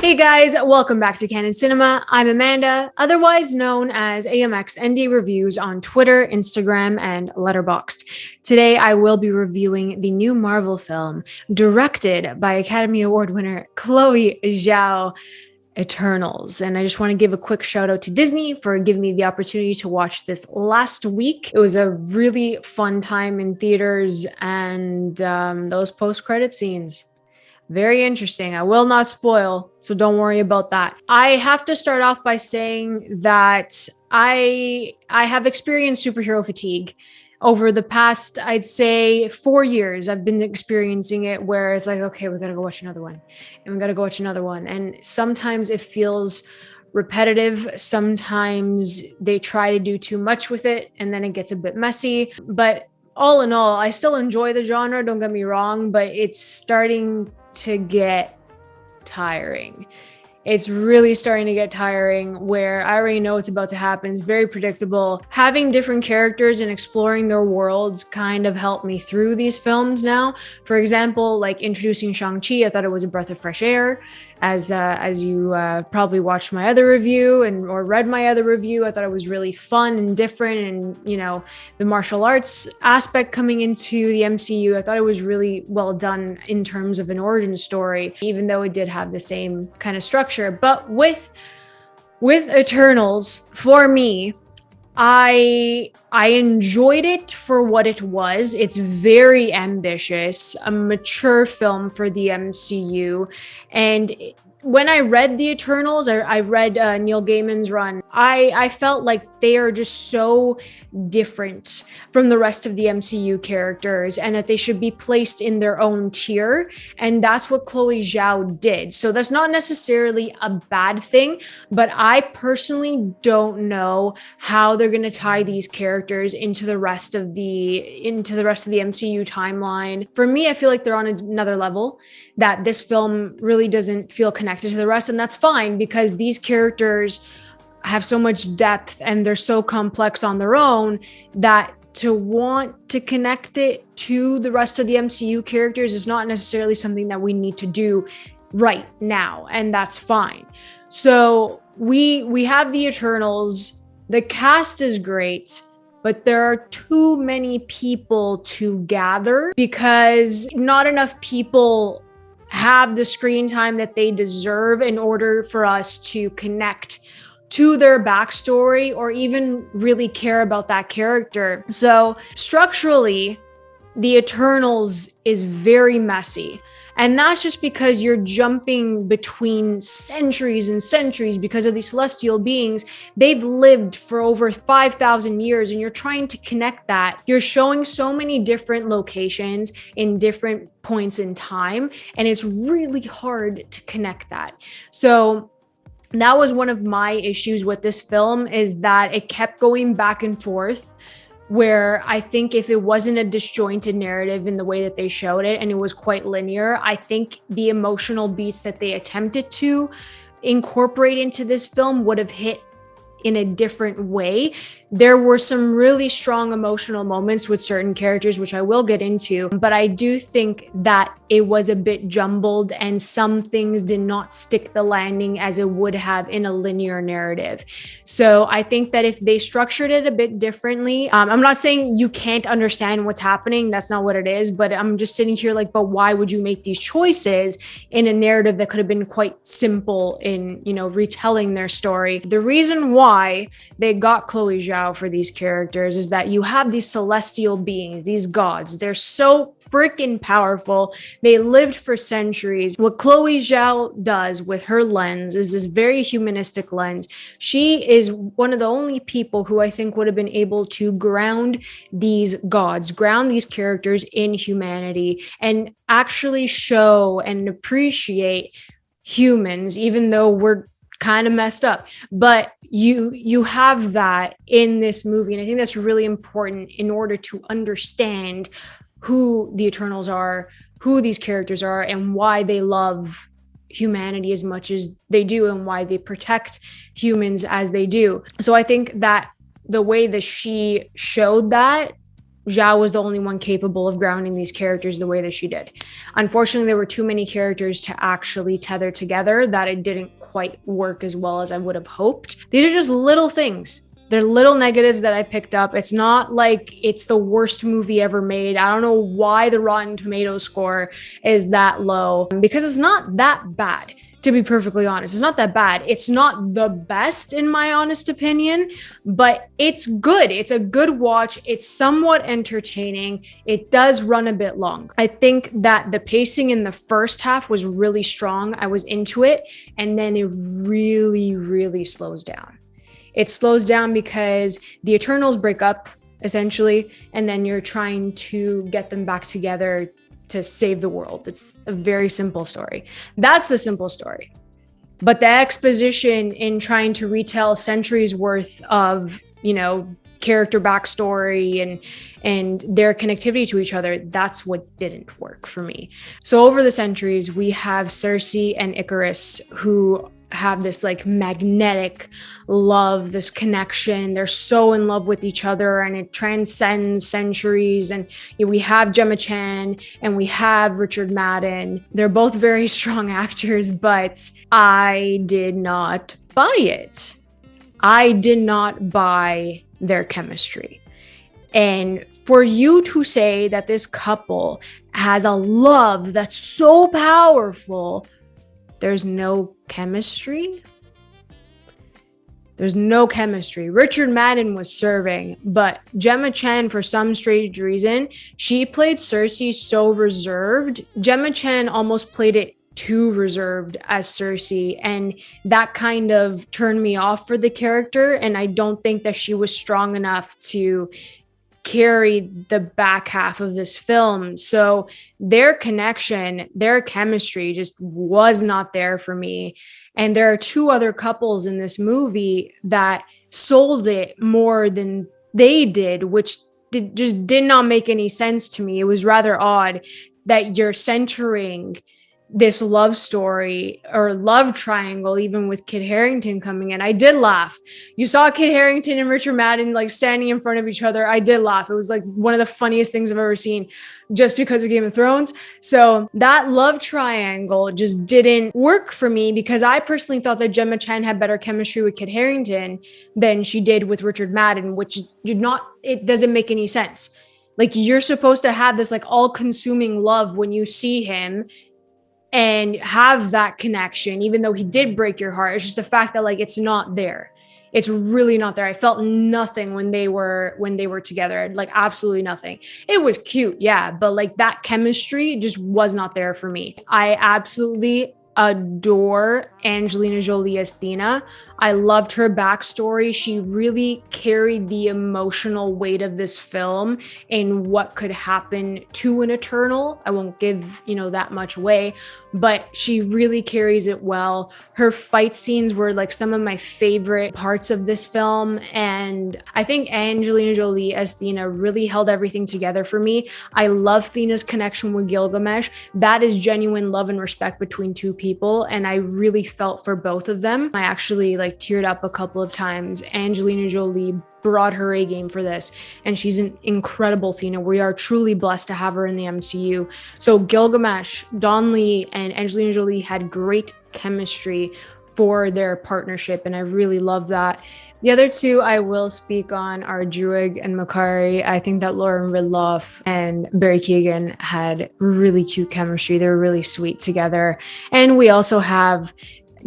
Hey guys, welcome back to Canon Cinema. I'm Amanda, otherwise known as AMX ND Reviews on Twitter, Instagram, and Letterboxd. Today I will be reviewing the new Marvel film directed by Academy Award winner Chloé Zhao, Eternals. And I just want to give a quick shout out to Disney for giving me the opportunity to watch this last week. It was a really fun time in theaters, and those post-credit scenes, very interesting. I will not spoil, so don't worry about that. I have to start off by saying that I have experienced superhero fatigue over the past, I'd say 4 years. I've been experiencing it where it's like, okay, we gotta go watch another one, and we gotta go watch another one. And sometimes it feels repetitive. Sometimes they try to do too much with it, and then it gets a bit messy. But all in all, I still enjoy the genre, don't get me wrong, but it's starting to get tiring. It's really starting to get tiring where I already know what's about to happen. It's very predictable. Having different characters and exploring their worlds kind of helped me through these films now. For example, like introducing Shang-Chi, I thought it was a breath of fresh air. As you probably watched my other review or read my other review, I thought it was really fun and different. And, you know, the martial arts aspect coming into the MCU, I thought it was really well done in terms of an origin story, even though it did have the same kind of structure. But with Eternals, for me, I enjoyed it for what it was. It's very ambitious, a mature film for the MCU. And when I read The Eternals, I read Neil Gaiman's run, I felt like they are just so different from the rest of the MCU characters and that they should be placed in their own tier. And that's what Chloé Zhao did. So that's not necessarily a bad thing, but I personally don't know how they're going to tie these characters into the rest of the MCU timeline. For me, I feel like they're on another level, that this film really doesn't feel connected to the rest. And that's fine, because these characters have so much depth and they're so complex on their own that to want to connect it to the rest of the MCU characters is not necessarily something that we need to do right now, and that's fine. So we have the Eternals. The cast is great, but there are too many people to gather because not enough people have the screen time that they deserve in order for us to connect to their backstory or even really care about that character. So structurally, the Eternals is very messy. And that's just because you're jumping between centuries and centuries because of these celestial beings. They've lived for over 5,000 years, and you're trying to connect that. You're showing so many different locations in different points in time, and it's really hard to connect that. So that was one of my issues with this film, is that it kept going back and forth, where I think if it wasn't a disjointed narrative in the way that they showed it and it was quite linear, I think the emotional beats that they attempted to incorporate into this film would have hit in a different way. There were some really strong emotional moments with certain characters, which I will get into, but I do think that it was a bit jumbled and some things did not stick the landing as it would have in a linear narrative. So I think that if they structured it a bit differently, I'm not saying you can't understand what's happening, that's not what it is, but I'm just sitting here like, but why would you make these choices in a narrative that could have been quite simple in, you know, retelling their story? The reason why they got Chloé Zhao for these characters is that you have these celestial beings, these gods. They're so freaking powerful. They lived for centuries. What Chloé Zhao does with her lens is this very humanistic lens. She is one of the only people who I think would have been able to ground these gods, ground these characters in humanity, and actually show and appreciate humans, even though we're kind of messed up. But you have that in this movie, and I think that's really important in order to understand who the Eternals are, who these characters are, and why they love humanity as much as they do, and why they protect humans as they do. So I think that the way that she showed that Zhao was the only one capable of grounding these characters the way that she did. Unfortunately, there were too many characters to actually tether together that it didn't quite work as well as I would have hoped. These are just little things. They're little negatives that I picked up. It's not like it's the worst movie ever made. I don't know why the Rotten Tomatoes score is that low, because it's not that bad. To be perfectly honest, it's not that bad. It's not the best in my honest opinion, but it's good. It's a good watch. It's somewhat entertaining. It does run a bit long. I think that the pacing in the first half was really strong. I was into it, and then it really slows down. It slows down because the Eternals break up essentially, and then you're trying to get them back together to save the world. It's a very simple story. That's the simple story. But the exposition in trying to retell centuries worth of, character backstory and their connectivity to each other, that's what didn't work for me. So over the centuries, we have Cersei and Icarus, who have this like magnetic love, this connection. They're so in love with each other, and it transcends centuries. And we have Gemma Chan and we have Richard Madden. They're both very strong actors, but I did not buy it. I did not buy their chemistry. And for you to say that this couple has a love that's so powerful, there's no chemistry. There's no chemistry. Richard Madden was serving, but Gemma Chan, for some strange reason, she played Cersei so reserved. Gemma Chan almost played it too reserved as Cersei, and that kind of turned me off for the character, and I don't think that she was strong enough to carry the back half of this film. So their connection, their chemistry just was not there for me. And there are two other couples in this movie that sold it more than they did, which just did not make any sense to me. It was rather odd that you're centering this love story or love triangle, even with Kit Harington coming in. I did laugh. You saw Kit Harington and Richard Madden like standing in front of each other. I did laugh. It was like one of the funniest things I've ever seen, just because of Game of Thrones. So that love triangle just didn't work for me, because I personally thought that Gemma Chan had better chemistry with Kit Harington than she did with Richard Madden, which it doesn't make any sense. Like, you're supposed to have this like all-consuming love when you see him and have that connection, even though he did break your heart. It's just the fact that like it's not there. It's really not there. I felt nothing when they were together, like absolutely nothing. It was cute, yeah, but like that chemistry just was not there for me. I absolutely adore Angelina Jolie as Athena. I loved her backstory. She really carried the emotional weight of this film and what could happen to an Eternal. I won't give, that much away, but she really carries it well. Her fight scenes were like some of my favorite parts of this film. And I think Angelina Jolie as Athena really held everything together for me. I love Athena's connection with Gilgamesh. That is genuine love and respect between two people. And I really felt for both of them. I actually teared up a couple of times. Angelina Jolie brought her A game for this, and she's an incredible Athena. We are truly blessed to have her in the MCU. So Gilgamesh, Don Lee, and Angelina Jolie had great chemistry for their partnership, and I really love that. The other two I will speak on are Druig and Makari. I think that Lauren Ridloff and Barry Keoghan had really cute chemistry. They were really sweet together. And we also have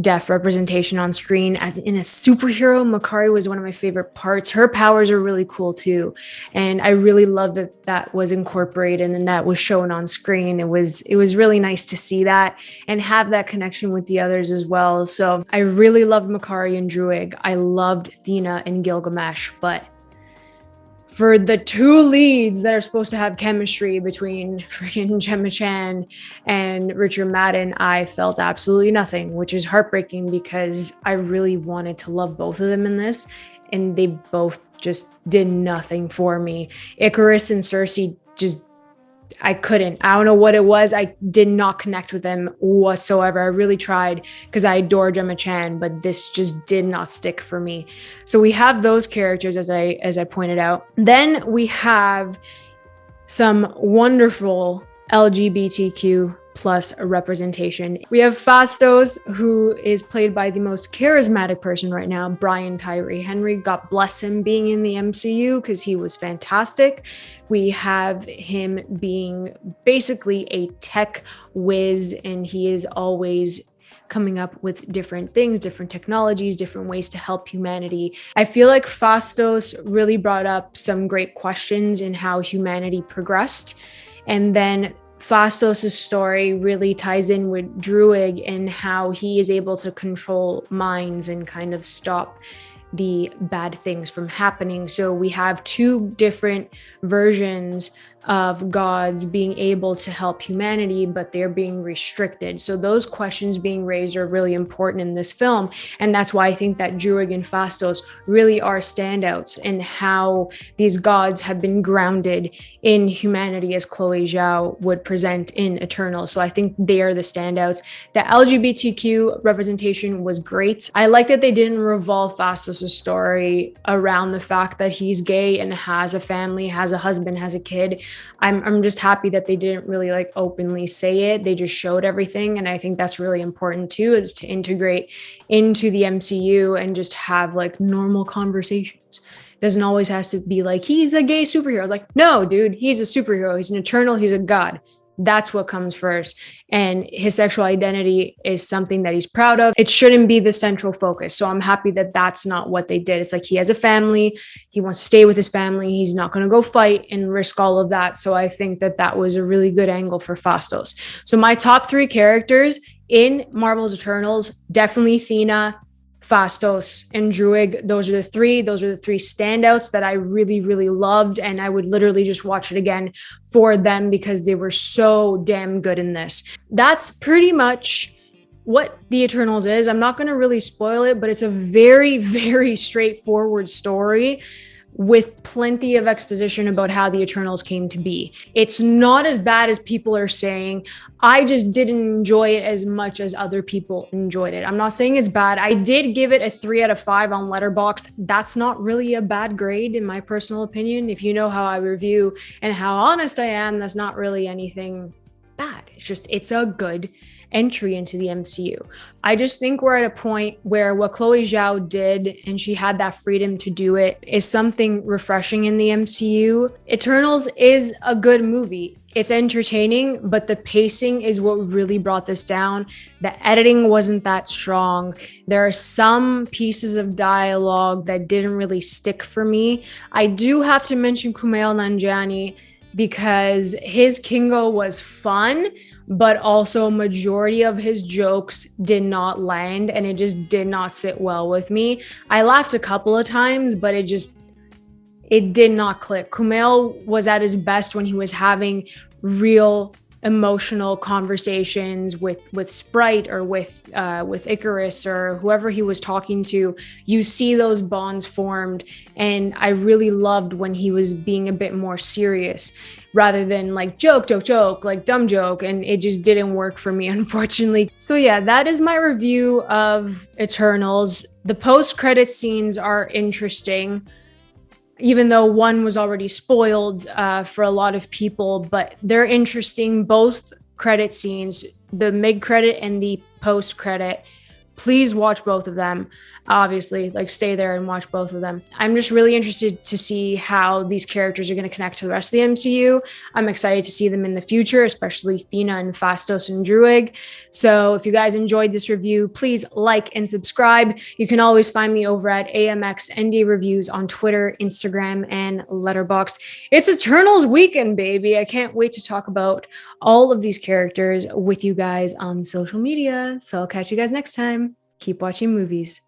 deaf representation on screen as in a superhero. Makari was one of my favorite parts. Her powers are really cool too, and I really love that was incorporated and that was shown on screen. It was really nice to see that and have that connection with the others as well. So I really loved Makari and Druig. I loved Athena and Gilgamesh, but for the two leads that are supposed to have chemistry between freaking Gemma Chan and Richard Madden, I felt absolutely nothing, which is heartbreaking because I really wanted to love both of them in this, and they both just did nothing for me. Icarus and Cersei I couldn't. I don't know what it was. I did not connect with them whatsoever. I really tried because I adore Gemma Chan, but this just did not stick for me. So we have those characters, as I pointed out. Then we have some wonderful LGBTQ plus representation. We have Fastos, who is played by the most charismatic person right now, Brian Tyree Henry. God bless him being in the MCU because he was fantastic. We have him being basically a tech whiz, and he is always coming up with different things, different technologies, different ways to help humanity. I feel like Fastos really brought up some great questions in how humanity progressed. And then Fastos' story really ties in with Druig and how he is able to control minds and kind of stop the bad things from happening. So we have two different versions of gods being able to help humanity, but they're being restricted. So those questions being raised are really important in this film. And that's why I think that Druig and Fastos really are standouts in how these gods have been grounded in humanity, as Chloé Zhao would present in Eternal. So I think they are the standouts. The LGBTQ representation was great. I like that they didn't revolve Fastos' story around the fact that he's gay and has a family, has a husband, has a kid. I'm just happy that they didn't really like openly say it. They just showed everything. And I think that's really important too, is to integrate into the MCU and just have like normal conversations. Doesn't always has to be like, he's a gay superhero. It's like, no, dude, he's a superhero. He's an Eternal. He's a god. That's what comes first. And his sexual identity is something that he's proud of. It shouldn't be the central focus. So I'm happy that that's not what they did. It's like he has a family. He wants to stay with his family. He's not going to go fight and risk all of that. So I think that that was a really good angle for Fastos. So my top three characters in Marvel's Eternals, definitely Thena, Fastos, and Druig. Those are the three standouts that I really, really loved. And I would literally just watch it again for them because they were so damn good in this. That's pretty much what the Eternals is. I'm not going to really spoil it, but it's a very, very straightforward story with plenty of exposition about how the Eternals came to be. It's not as bad as people are saying. I just didn't enjoy it as much as other people enjoyed it. I'm not saying it's bad. I did give it a 3 out of 5 on Letterboxd. That's not really a bad grade in my personal opinion. If you know how I review and how honest I am, that's not really anything bad. It's a good entry into the MCU. I just think we're at a point where what Chloé Zhao did, and she had that freedom to do it, is something refreshing in the MCU. Eternals is a good movie. It's entertaining, but the pacing is what really brought this down. The editing wasn't that strong. There are some pieces of dialogue that didn't really stick for me. I do have to mention Kumail Nanjiani because his Kingo was fun, but also a majority of his jokes did not land and it just did not sit well with me. I laughed a couple of times, but it did not click. Kumail was at his best when he was having real emotional conversations with Sprite or with Icarus or whoever he was talking to. You see those bonds formed, and I really loved when he was being a bit more serious rather than like joke, like dumb joke, and it just didn't work for me, unfortunately. So yeah, that is my review of Eternals. The post-credit scenes are interesting, even though one was already spoiled for a lot of people, but they're interesting. Both credit scenes, the mid-credit and the post-credit, please watch both of them. Obviously, like stay there and watch both of them. I'm just really interested to see how these characters are going to connect to the rest of the MCU. I'm excited to see them in the future, especially Thena and Fastos and Druig. So if you guys enjoyed this review, please like and subscribe. You can always find me over at AMXND Reviews on Twitter, Instagram, and Letterboxd. It's Eternals weekend, baby. I can't wait to talk about all of these characters with you guys on social media. So I'll catch you guys next time. Keep watching movies.